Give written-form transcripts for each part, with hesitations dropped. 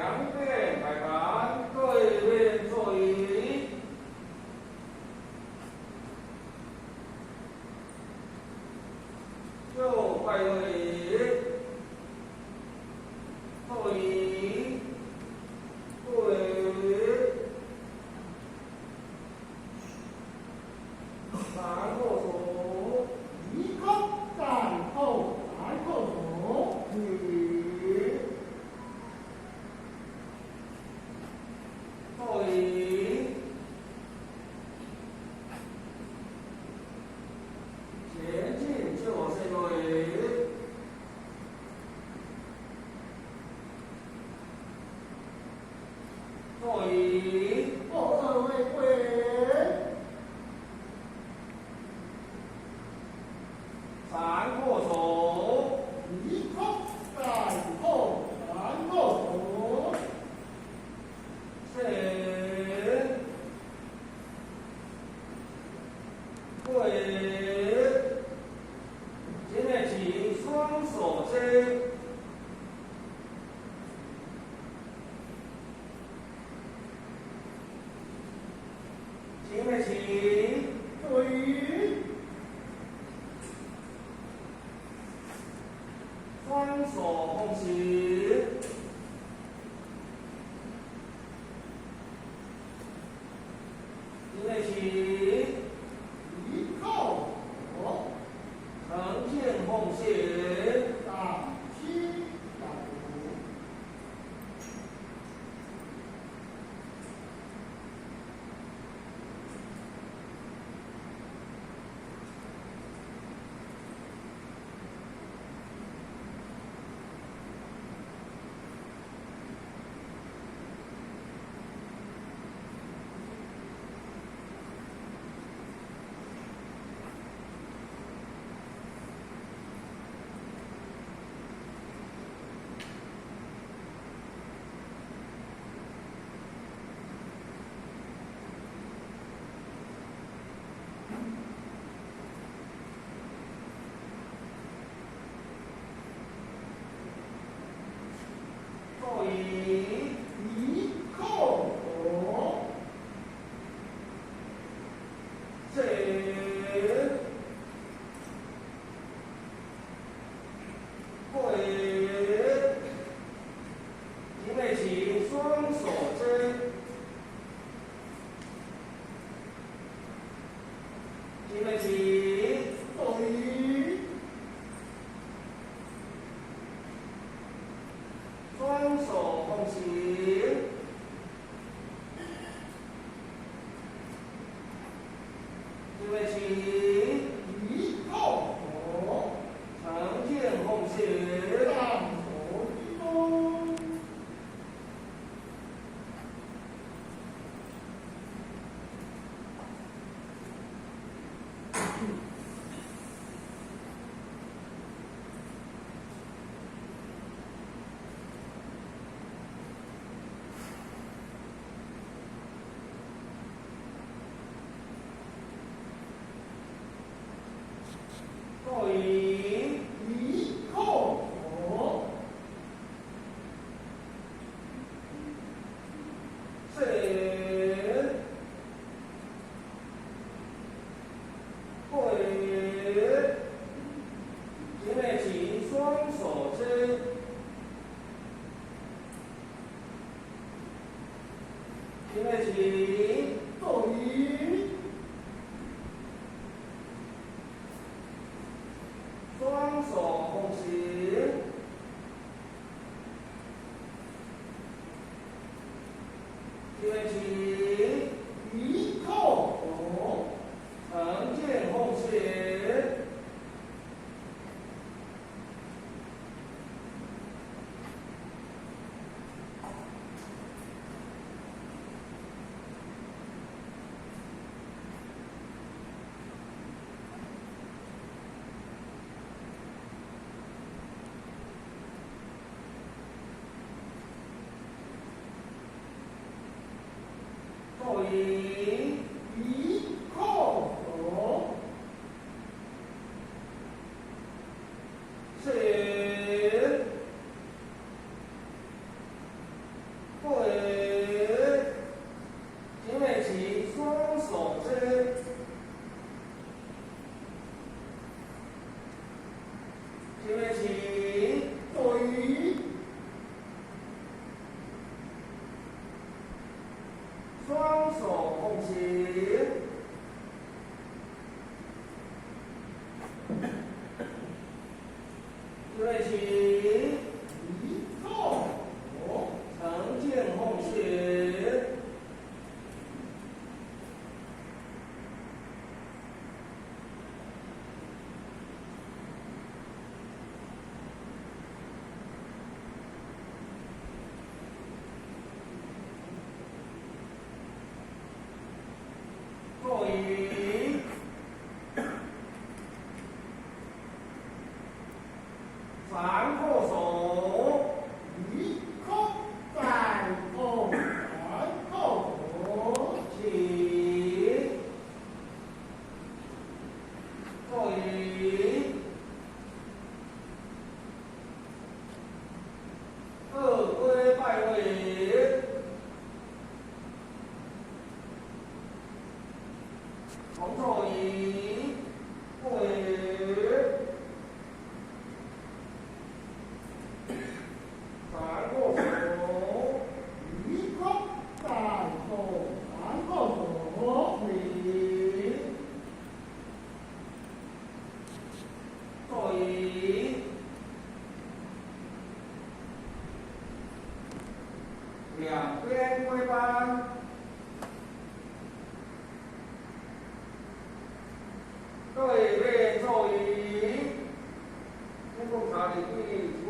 两边摆盘，对面坐椅。右快位椅，坐椅，对，然后手，移空站后，然后手，女，坐椅，前进就是位。座椅，后二位跪，闪过手，移空站后，然后手，前，跪，前面起，双手接，前面起，对，双手共起，前面起，移靠左，呈现后斜，上七角，座椅，移靠左，前，跪，前面起，双手接，前面起，对，双手共行，前面起，移靠左，呈现后斜，上手一弓，座椅，移靠左，前，跪，前面起，双手接，前面起，对，双手共行，前面起，移靠左，呈现后斜，座椅，移靠左，前，双手共行，预备起，一坐，成见后行，坐椅，反后手，一空再空，然后手，起，坐椅，二归拜位，同坐椅，位，反后手，一空再空，然后手，起，坐椅，两边归班，对面座椅，公共茶礼第出。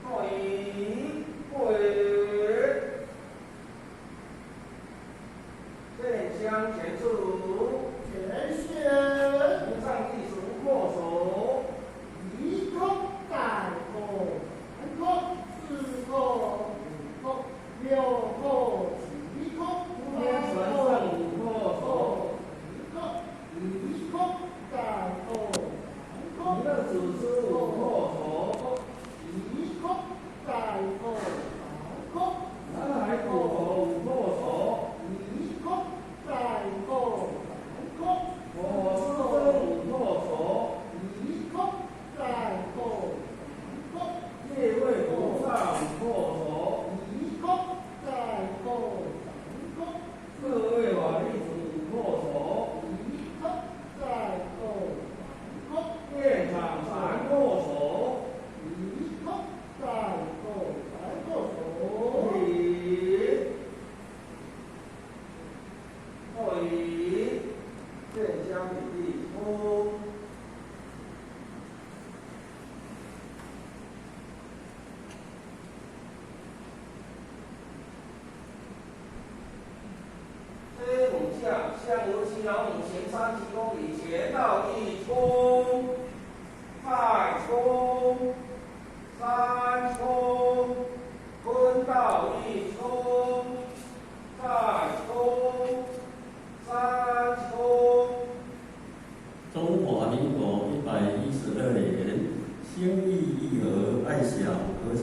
座椅，位，面向前处，前旋，扶上地属握手，一空再空，三空，四空，五空，六空，七空，天八神空，圣五握手，一空再空，三空，弥勒祖师五握手，一空再空，三空，南海普陀五握手，一空再空，三空，我师尊五握手，一空再空，三空，夜位菩萨五握手，一空再空，三空，各位法弟子五握手，一空再空，三空，院长三握手，一空再空，三空手，礼，座椅，面向礼出。推母将，相由其老母前3几公里，前到一冲，再冲，3冲，坤到一冲，再冲，3冲。中华民国112年，兴义义和爱小合成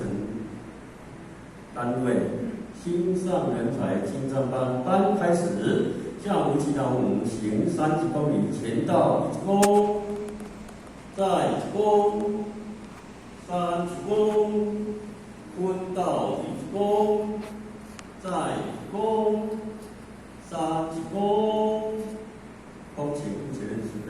单位新上人才精湛班开始，向无极老母行3几公里，前到1公，再1公，3几公，坤到1公，再1公，3几公，恭请不前人慈悲。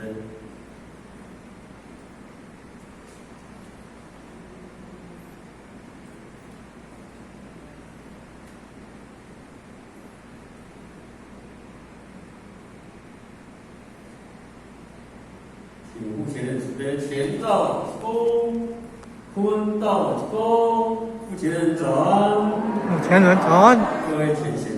请目前人慈悲前到1公，坤道一公，负责人早安。前人早安。各位请先。